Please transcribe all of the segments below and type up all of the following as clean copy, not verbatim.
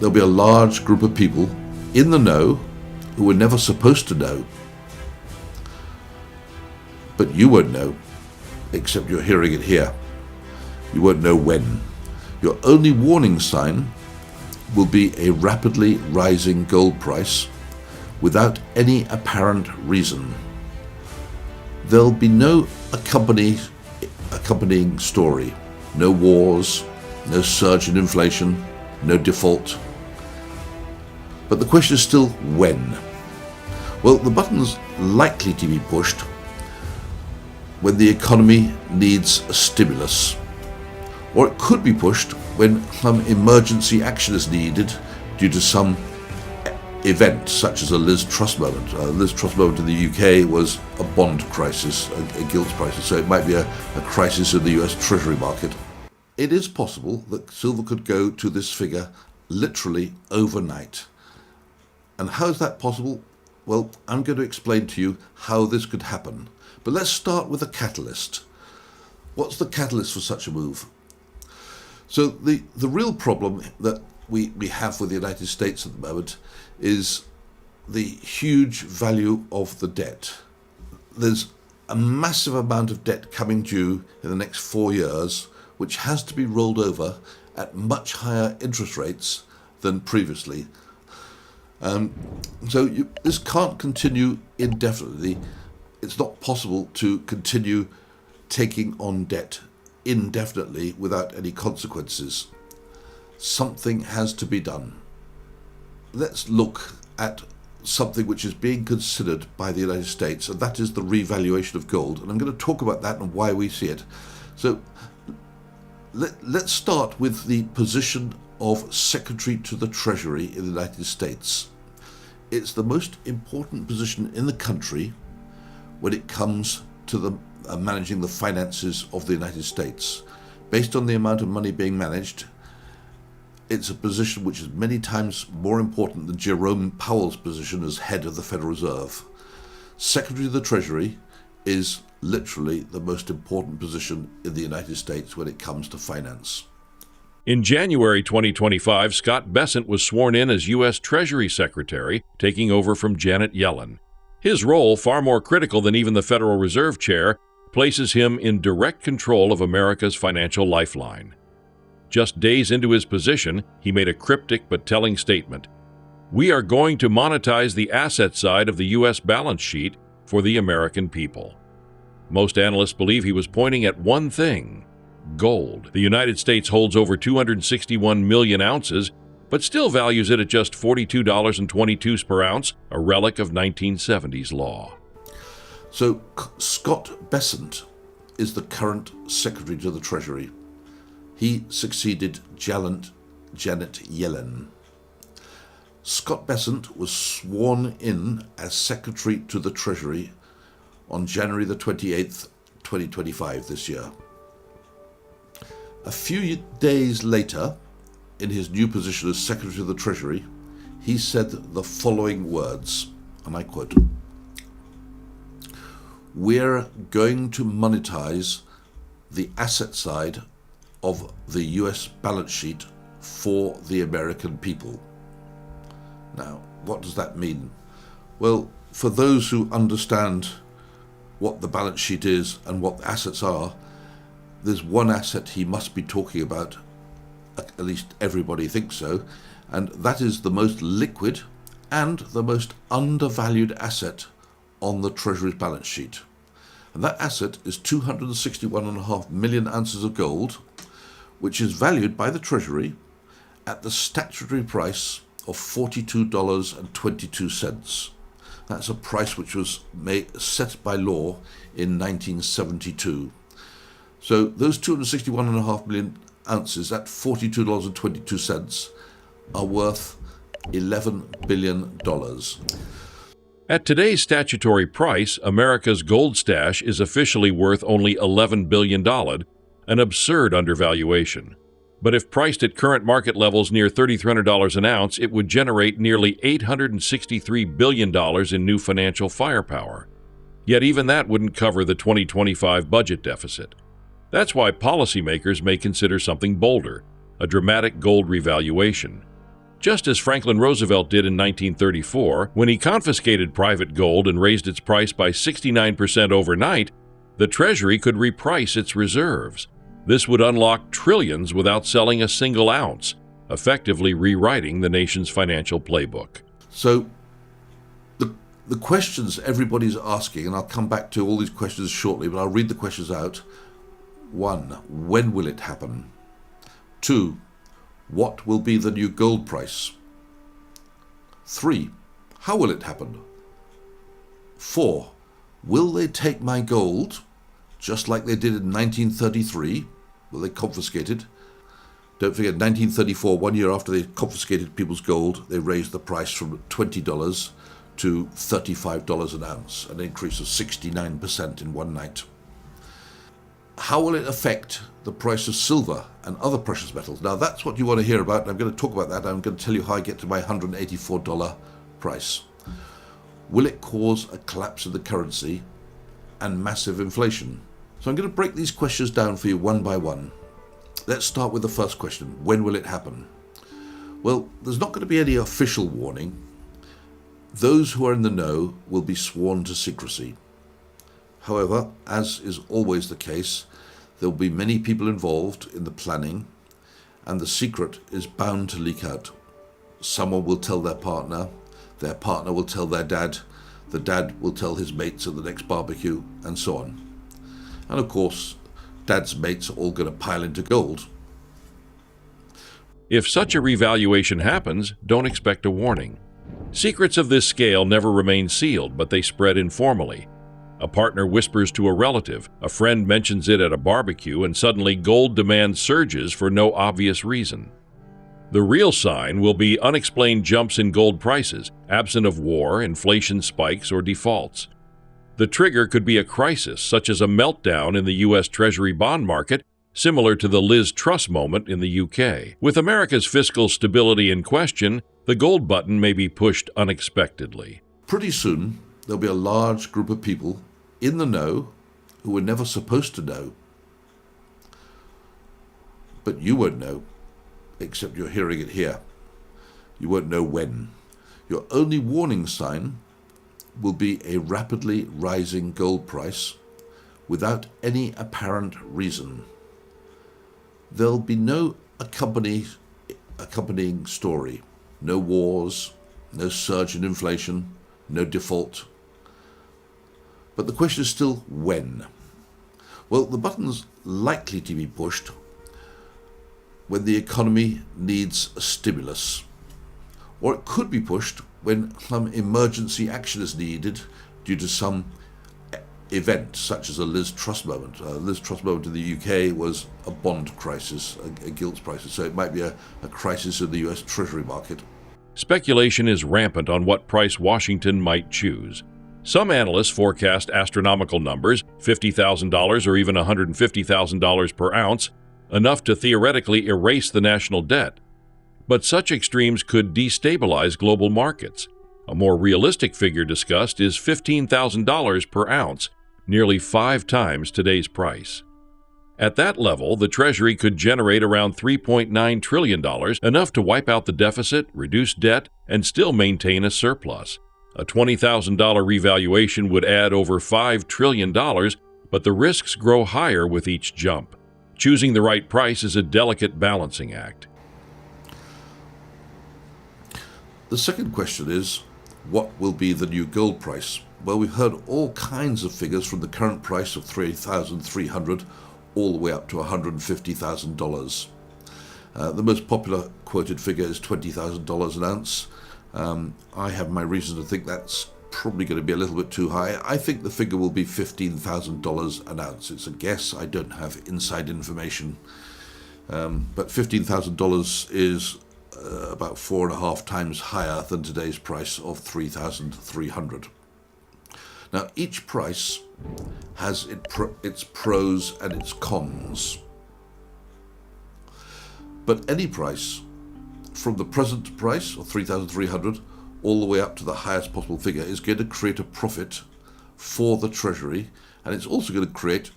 there'll be a large group of people in the know who were never supposed to know. But you won't know, except you're hearing it here. You won't know when. Your only warning sign will be a rapidly rising gold price without any apparent reason. There'll be no accompanying story. No wars, no surge in inflation, no default. But the question is still when. Well, the button's likely to be pushed when the economy needs a stimulus. Or it could be pushed when some emergency action is needed due to some event, such as a Liz Truss moment. Liz Truss moment in the UK was a bond crisis, a gilt crisis, so it might be a crisis in the US Treasury market. It is possible that silver could go to this figure literally overnight. And how is that possible? Well, I'm going to explain to you how this could happen. But let's start with a catalyst. What's the catalyst for such a move? So the real problem that we have with the United States at the moment is the huge value of the debt. There's a massive amount of debt coming due in the next 4 years, which has to be rolled over at much higher interest rates than previously. This can't continue indefinitely. It's not possible to continue taking on debt indefinitely without any consequences. Something has to be done. Let's look at something which is being considered by the United States, and that is the revaluation of gold. And I'm going to talk about that and why we see it. So let's start with the position of Secretary to the Treasury in the United States. It's the most important position in the country when it comes to the managing the finances of the United States. Based on the amount of money being managed, it's a position which is many times more important than Jerome Powell's position as head of the Federal Reserve. Secretary of the Treasury is literally the most important position in the United States when it comes to finance. In January 2025, Scott Bessent was sworn in as U.S. Treasury Secretary, taking over from Janet Yellen. His role, far more critical than even the Federal Reserve Chair, places him in direct control of America's financial lifeline. Just days into his position, he made a cryptic but telling statement. "We are going to monetize the asset side of the U.S. balance sheet for the American people." Most analysts believe he was pointing at one thing: gold. The United States holds over 261 million ounces, but still values it at just $42.22 per ounce, a relic of 1970s law. So Scott Bessent is the current Secretary to the Treasury. He succeeded Janet Yellen. Scott Bessent was sworn in as Secretary to the Treasury on January the 28th, 2025 this year. A few days later, in his new position as Secretary of the Treasury, he said the following words, and I quote, "We're going to monetize the asset side of the US balance sheet for the American people." Now, what does that mean? Well, for those who understand what the balance sheet is and what the assets are, there's one asset he must be talking about, at least everybody thinks so, and that is the most liquid and the most undervalued asset on the Treasury's balance sheet. And that asset is 261.5 million ounces of gold, which is valued by the Treasury at the statutory price of $42.22. That's a price which was set by law in 1972. So those 261.5 million ounces at $42.22 are worth $11 billion. At today's statutory price, America's gold stash is officially worth only $11 billion, an absurd undervaluation. But if priced at current market levels near $3,300 an ounce, it would generate nearly $863 billion in new financial firepower. Yet even that wouldn't cover the 2025 budget deficit. That's why policymakers may consider something bolder, a dramatic gold revaluation. just as Franklin Roosevelt did in 1934 when he confiscated private gold and raised its price by 69% overnight. The Treasury could reprice its reserves. This would unlock trillions without selling a single ounce, effectively rewriting the nation's financial playbook. So the questions everybody's asking, and I'll come back to all these questions shortly, but I'll read the questions out. 1. When will it happen? 2. What will be the new gold price? 3. How will it happen? 4. Will they take my gold, just like they did in 1933? Will they confiscate it? Don't forget, 1934, 1 year after they confiscated people's gold, they raised the price from $20 to $35 an ounce, an increase of 69% in one night. How will it affect the price of silver and other precious metals? Now that's what you want to hear about, and I'm going to talk about that. I'm going to tell you how I get to my $184 price. Will it cause a collapse of the currency and massive inflation? So I'm going to break these questions down for you one by one. Let's start with the first question. When will it happen? Well, there's not going to be any official warning. Those who are in the know will be sworn to secrecy. However, as is always the case, there will be many people involved in the planning, and the secret is bound to leak out. Someone will tell their partner will tell their dad, the dad will tell his mates at the next barbecue, and so on. And of course, dad's mates are all going to pile into gold. If such a revaluation happens, don't expect a warning. Secrets of this scale never remain sealed, but they spread informally. A partner whispers to a relative, a friend mentions it at a barbecue, and suddenly gold demand surges for no obvious reason. The real sign will be unexplained jumps in gold prices, absent of war, inflation spikes, or defaults. The trigger could be a crisis, such as a meltdown in the U.S. Treasury bond market, similar to the Liz Truss moment in the UK. With America's fiscal stability in question, the gold button may be pushed unexpectedly. Pretty soon, there'll be a large group of people in the know who were never supposed to know. But you won't know, except you're hearing it here. You won't know when. Your only warning sign will be a rapidly rising gold price without any apparent reason. There'll be no accompanying story. No wars, no surge in inflation, no default. But the question is still when. Well, the button's likely to be pushed when the economy needs a stimulus. Or it could be pushed when some emergency action is needed due to some event, such as a Liz Truss moment. A Liz Truss moment in the UK was a bond crisis, a gilt crisis, so it might be a crisis in the US Treasury market. Speculation is rampant on what price Washington might choose. Some analysts forecast astronomical numbers, $50,000 or even $150,000 per ounce, enough to theoretically erase the national debt. But such extremes could destabilize global markets. A more realistic figure discussed is $15,000 per ounce, nearly 5 times today's price. At that level, the Treasury could generate around $3.9 trillion, enough to wipe out the deficit, reduce debt, and still maintain a surplus. A $20,000 revaluation would add over $5 trillion, but the risks grow higher with each jump. Choosing the right price is a delicate balancing act. The second question is, what will be the new gold price? Well, we've heard all kinds of figures from the current price of $3,300 all the way up to $150,000. The most popular quoted figure is $20,000 an ounce. I have my reason to think that's probably going to be a little bit too high. I think the figure will be $15,000 an ounce. It's a guess. I don't have inside information. But $15,000 is about 4.5 times higher than today's price of $3,300. Now, each price has its pros and its cons. But any price, from the present price of $3,300 all the way up to the highest possible figure, is going to create a profit for the Treasury, and it's also going to create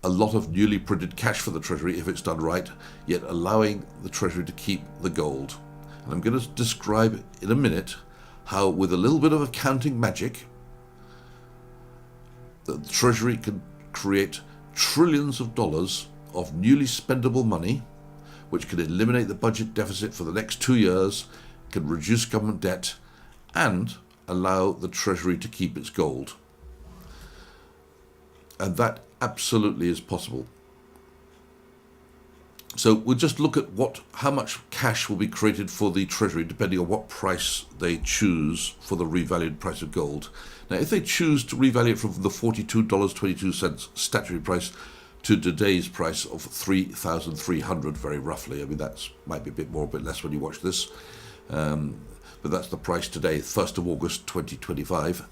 a lot of newly printed cash for the Treasury if it's done right, yet allowing the Treasury to keep the gold. And I'm going to describe in a minute how, with a little bit of accounting magic, the Treasury can create trillions of dollars of newly spendable money, which can eliminate the budget deficit for the next 2 years, can reduce government debt, and allow the Treasury to keep its gold. And that absolutely is possible. So we'll just look at how much cash will be created for the Treasury depending on what price they choose for the revalued price of gold. Now, if they choose to revalue it from the $42.22 statutory price to today's price of $3,300, very roughly, I mean, that might be a bit more, a bit less when you watch this, but that's the price today, 1st of August 2025.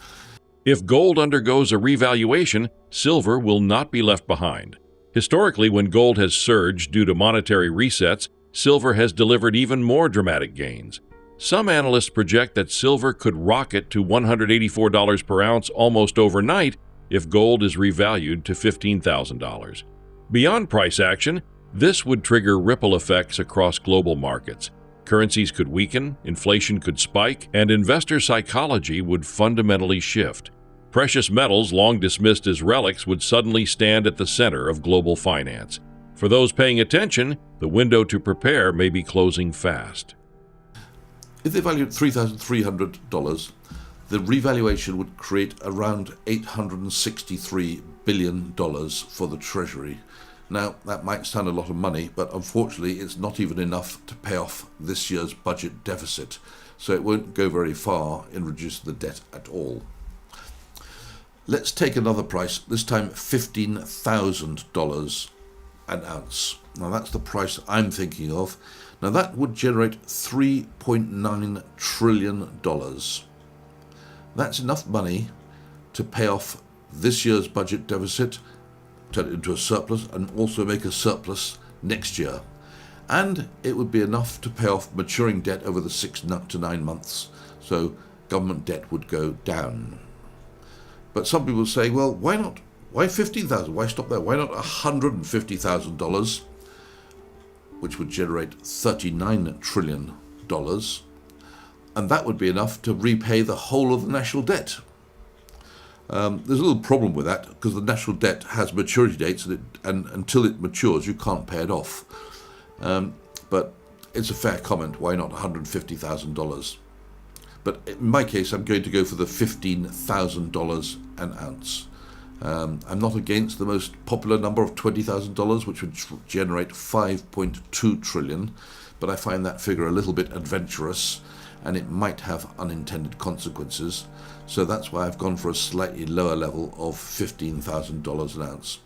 If gold undergoes a revaluation, silver will not be left behind. Historically, when gold has surged due to monetary resets, silver has delivered even more dramatic gains. Some analysts project that silver could rocket to $184 per ounce almost overnight if gold is revalued to $15,000. Beyond price action, this would trigger ripple effects across global markets. Currencies could weaken, inflation could spike, and investor psychology would fundamentally shift. Precious metals, long dismissed as relics, would suddenly stand at the center of global finance. For those paying attention, the window to prepare may be closing fast. If they valued $3,300, the revaluation would create around $863 billion for the Treasury. Now, that might sound a lot of money, but unfortunately it's not even enough to pay off this year's budget deficit, so it won't go very far in reducing the debt at all. Let's take another price, this time $15,000 an ounce. Now that's the price I'm thinking of. Now that would generate $3.9 trillion. That's enough money to pay off this year's budget deficit, turn it into a surplus, and also make a surplus next year. And it would be enough to pay off maturing debt over the 6 to 9 months. So government debt would go down. But some people say, well, why not? Why $15,000? Why stop there? Why not $150,000, which would generate $39 trillion, and that would be enough to repay the whole of the national debt? There's a little problem with that because the national debt has maturity dates, and until it matures, you can't pay it off. But it's a fair comment. Why not $150,000? But in my case, I'm going to go for the $15,000 an ounce. I'm not against the most popular number of $20,000, which would generate $5.2 trillion, but I find that figure a little bit adventurous, and it might have unintended consequences. So that's why I've gone for a slightly lower level of $15,000 an ounce.